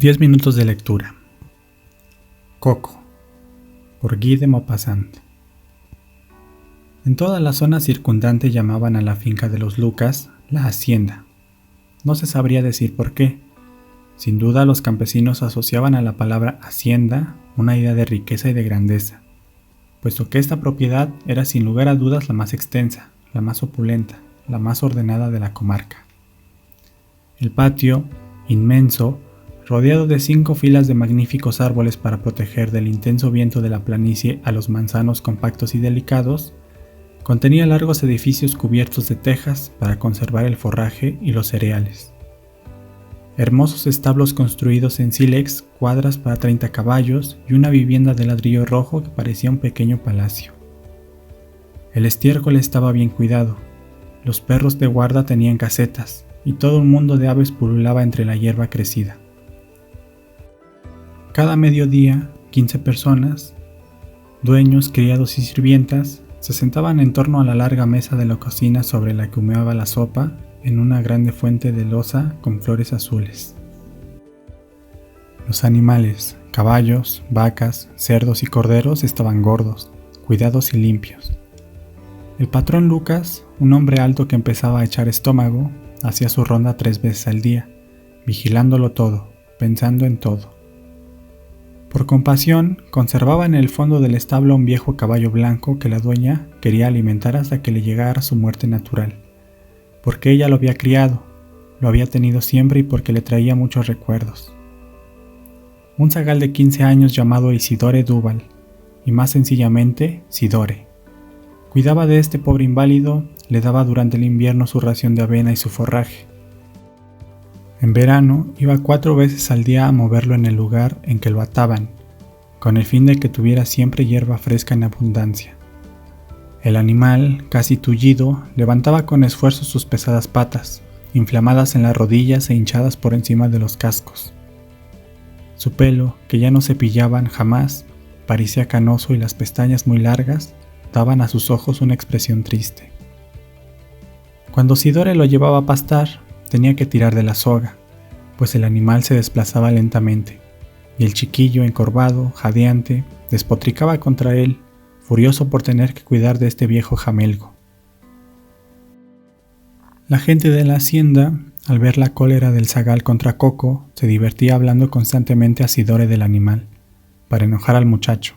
10 minutos de lectura. Coco, por Guy de Maupassant. En toda la zona circundante llamaban a la finca de los Lucas la hacienda. No se sabría decir por qué. Sin duda los campesinos asociaban a la palabra hacienda una idea de riqueza y de grandeza, puesto que esta propiedad era sin lugar a dudas la más extensa, la más opulenta, la más ordenada de la comarca. El patio, inmenso, rodeado de 5 filas de magníficos árboles para proteger del intenso viento de la planicie a los manzanos compactos y delicados, contenía largos edificios cubiertos de tejas para conservar el forraje y los cereales. Hermosos establos construidos en sílex, cuadras para 30 caballos y una vivienda de ladrillo rojo que parecía un pequeño palacio. El estiércol estaba bien cuidado, los perros de guarda tenían casetas y todo un mundo de aves pululaba entre la hierba crecida. Cada mediodía, 15 personas, dueños, criados y sirvientas, se sentaban en torno a la larga mesa de la cocina sobre la que humeaba la sopa en una grande fuente de loza con flores azules. Los animales, caballos, vacas, cerdos y corderos estaban gordos, cuidados y limpios. El patrón Lucas, un hombre alto que empezaba a echar estómago, hacía su ronda 3 veces al día, vigilándolo todo, pensando en todo. Por compasión, conservaba en el fondo del establo un viejo caballo blanco que la dueña quería alimentar hasta que le llegara su muerte natural, porque ella lo había criado, lo había tenido siempre y porque le traía muchos recuerdos. Un zagal de 15 años llamado Isidore Duval, y más sencillamente, Sidore. Cuidaba de este pobre inválido, le daba durante el invierno su ración de avena y su forraje. En verano iba 4 veces al día a moverlo en el lugar en que lo ataban, con el fin de que tuviera siempre hierba fresca en abundancia. El animal, casi tullido, levantaba con esfuerzo sus pesadas patas, inflamadas en las rodillas e hinchadas por encima de los cascos. Su pelo, que ya no cepillaban jamás, parecía canoso y las pestañas muy largas daban a sus ojos una expresión triste. Cuando Sidore lo llevaba a pastar, tenía que tirar de la soga, pues el animal se desplazaba lentamente, y el chiquillo, encorvado, jadeante, despotricaba contra él, furioso por tener que cuidar de este viejo jamelgo. La gente de la hacienda, al ver la cólera del zagal contra Coco, se divertía hablando constantemente a Sidore del animal, para enojar al muchacho.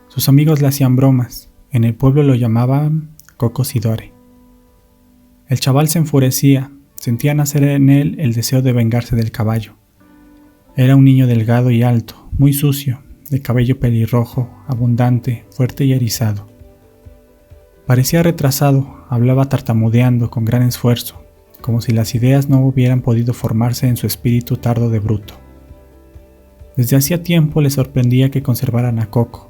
Sus amigos le hacían bromas, en el pueblo lo llamaban Coco Sidore. El chaval se enfurecía, sentía nacer en él el deseo de vengarse del caballo. Era un niño delgado y alto, muy sucio, de cabello pelirrojo, abundante, fuerte y erizado. Parecía retrasado, hablaba tartamudeando con gran esfuerzo, como si las ideas no hubieran podido formarse en su espíritu tardo de bruto. Desde hacía tiempo le sorprendía que conservaran a Coco.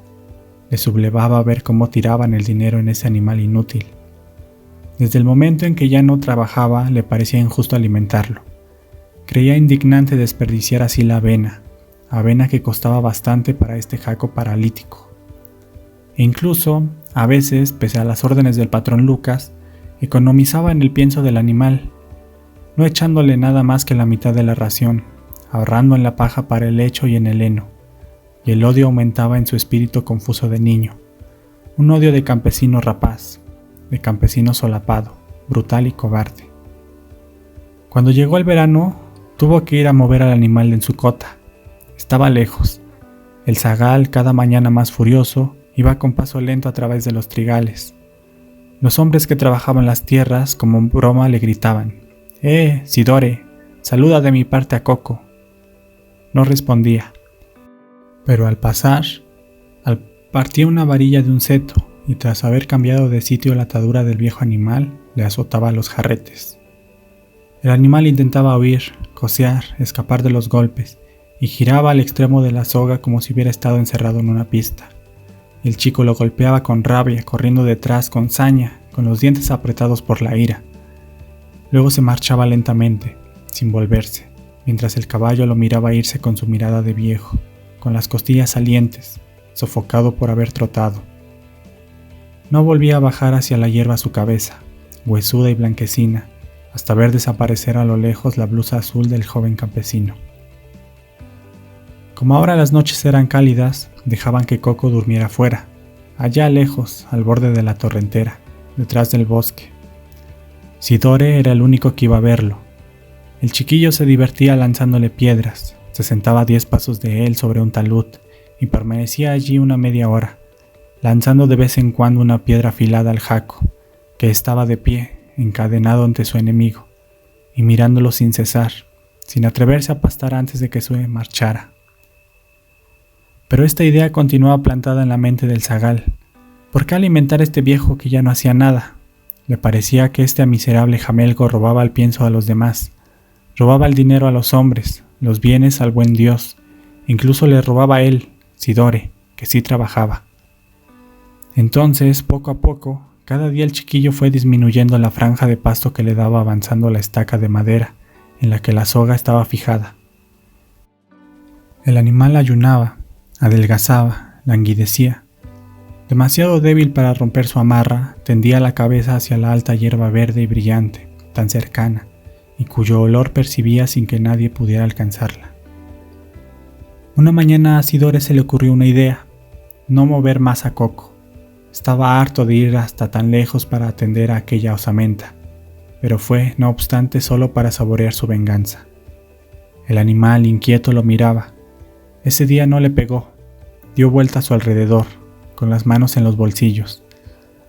Le sublevaba ver cómo tiraban el dinero en ese animal inútil. Desde el momento en que ya no trabajaba, le parecía injusto alimentarlo. Creía indignante desperdiciar así la avena que costaba bastante para este jaco paralítico. E incluso, a veces, pese a las órdenes del patrón Lucas, economizaba en el pienso del animal, no echándole nada más que la mitad de la ración, ahorrando en la paja para el lecho y en el heno, y el odio aumentaba en su espíritu confuso de niño, un odio de campesino rapaz, de campesino solapado, brutal y cobarde. Cuando llegó el verano, tuvo que ir a mover al animal en su cota. Estaba lejos. El zagal, cada mañana más furioso, iba con paso lento a través de los trigales. Los hombres que trabajaban las tierras, como en broma, le gritaban: Sidore, saluda de mi parte a Coco. No respondía. Pero al pasar, partía una varilla de un seto, y tras haber cambiado de sitio la atadura del viejo animal, le azotaba los jarretes. El animal intentaba huir, cocear, escapar de los golpes, y giraba al extremo de la soga como si hubiera estado encerrado en una pista. El chico lo golpeaba con rabia, corriendo detrás con saña, con los dientes apretados por la ira. Luego se marchaba lentamente, sin volverse, mientras el caballo lo miraba irse con su mirada de viejo, con las costillas salientes, sofocado por haber trotado. No volvía a bajar hacia la hierba su cabeza, huesuda y blanquecina, hasta ver desaparecer a lo lejos la blusa azul del joven campesino. Como ahora las noches eran cálidas, dejaban que Coco durmiera fuera, allá lejos, al borde de la torrentera, detrás del bosque. Sidore era el único que iba a verlo. El chiquillo se divertía lanzándole piedras, se sentaba a 10 pasos de él sobre un talud y permanecía allí una media hora, lanzando de vez en cuando una piedra afilada al jaco, que estaba de pie, encadenado ante su enemigo, y mirándolo sin cesar, sin atreverse a pastar antes de que se marchara. Pero esta idea continuaba plantada en la mente del zagal. ¿Por qué alimentar a este viejo que ya no hacía nada? Le parecía que este miserable jamelgo robaba el pienso a los demás, robaba el dinero a los hombres, los bienes al buen Dios, incluso le robaba a él, Sidore, que sí trabajaba. Entonces, poco a poco, cada día el chiquillo fue disminuyendo la franja de pasto que le daba avanzando la estaca de madera en la que la soga estaba fijada. El animal ayunaba, adelgazaba, languidecía. Demasiado débil para romper su amarra, tendía la cabeza hacia la alta hierba verde y brillante, tan cercana, y cuyo olor percibía sin que nadie pudiera alcanzarla. Una mañana a Sidore se le ocurrió una idea: no mover más a Coco. Estaba harto de ir hasta tan lejos para atender a aquella osamenta, pero fue, no obstante, solo para saborear su venganza. El animal inquieto lo miraba. Ese día no le pegó, dio vuelta a su alrededor, con las manos en los bolsillos.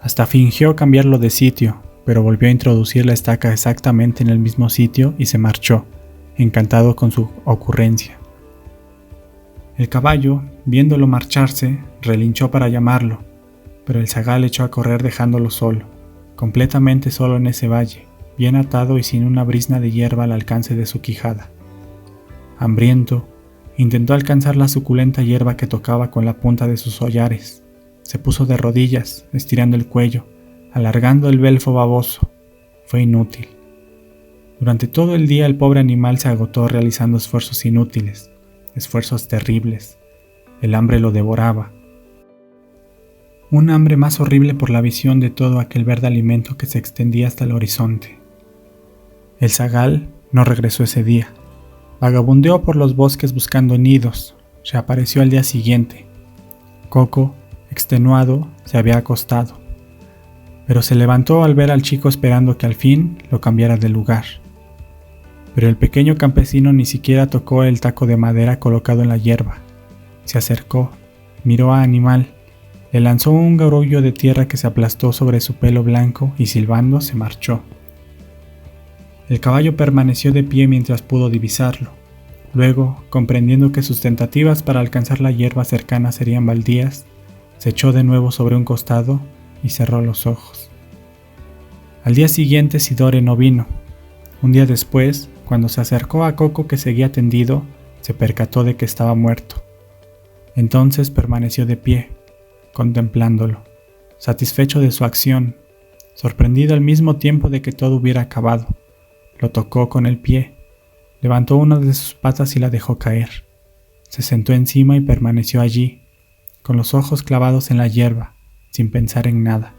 Hasta fingió cambiarlo de sitio, pero volvió a introducir la estaca exactamente en el mismo sitio y se marchó, encantado con su ocurrencia. El caballo, viéndolo marcharse, relinchó para llamarlo, pero el zagal echó a correr dejándolo solo, completamente solo en ese valle, bien atado y sin una brizna de hierba al alcance de su quijada. Hambriento, intentó alcanzar la suculenta hierba que tocaba con la punta de sus hollares. Se puso de rodillas, estirando el cuello, alargando el belfo baboso. Fue inútil. Durante todo el día el pobre animal se agotó realizando esfuerzos inútiles, esfuerzos terribles. El hambre lo devoraba. Un hambre más horrible por la visión de todo aquel verde alimento que se extendía hasta el horizonte. El zagal no regresó ese día. Vagabundeó por los bosques buscando nidos. Reapareció al día siguiente. Coco, extenuado, se había acostado, pero se levantó al ver al chico esperando que al fin lo cambiara de lugar. Pero el pequeño campesino ni siquiera tocó el taco de madera colocado en la hierba. Se acercó, miró a Animal, le lanzó un garullo de tierra que se aplastó sobre su pelo blanco y silbando se marchó. El caballo permaneció de pie mientras pudo divisarlo. Luego, comprendiendo que sus tentativas para alcanzar la hierba cercana serían baldías, se echó de nuevo sobre un costado y cerró los ojos. Al día siguiente Sidore no vino. Un día después, cuando se acercó a Coco que seguía tendido, se percató de que estaba muerto. Entonces permaneció de pie, contemplándolo, satisfecho de su acción, sorprendido al mismo tiempo de que todo hubiera acabado. Lo tocó con el pie, levantó una de sus patas y la dejó caer. Se sentó encima y permaneció allí, con los ojos clavados en la hierba, sin pensar en nada.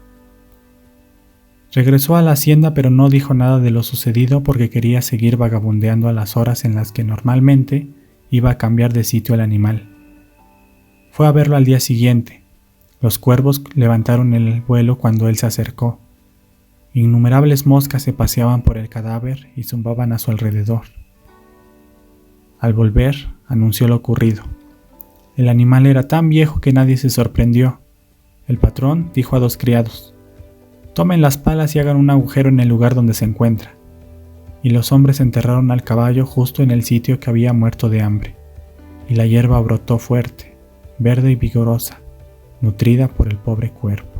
Regresó a la hacienda, pero no dijo nada de lo sucedido porque quería seguir vagabundeando a las horas en las que normalmente iba a cambiar de sitio el animal. Fue a verlo al día siguiente. Los cuervos levantaron el vuelo cuando él se acercó. Innumerables moscas se paseaban por el cadáver y zumbaban a su alrededor. Al volver, anunció lo ocurrido. El animal era tan viejo que nadie se sorprendió. El patrón dijo a 2 criados: «Tomen las palas y hagan un agujero en el lugar donde se encuentra». Y los hombres enterraron al caballo justo en el sitio que había muerto de hambre. Y la hierba brotó fuerte, verde y vigorosa, nutrida por el pobre cuervo.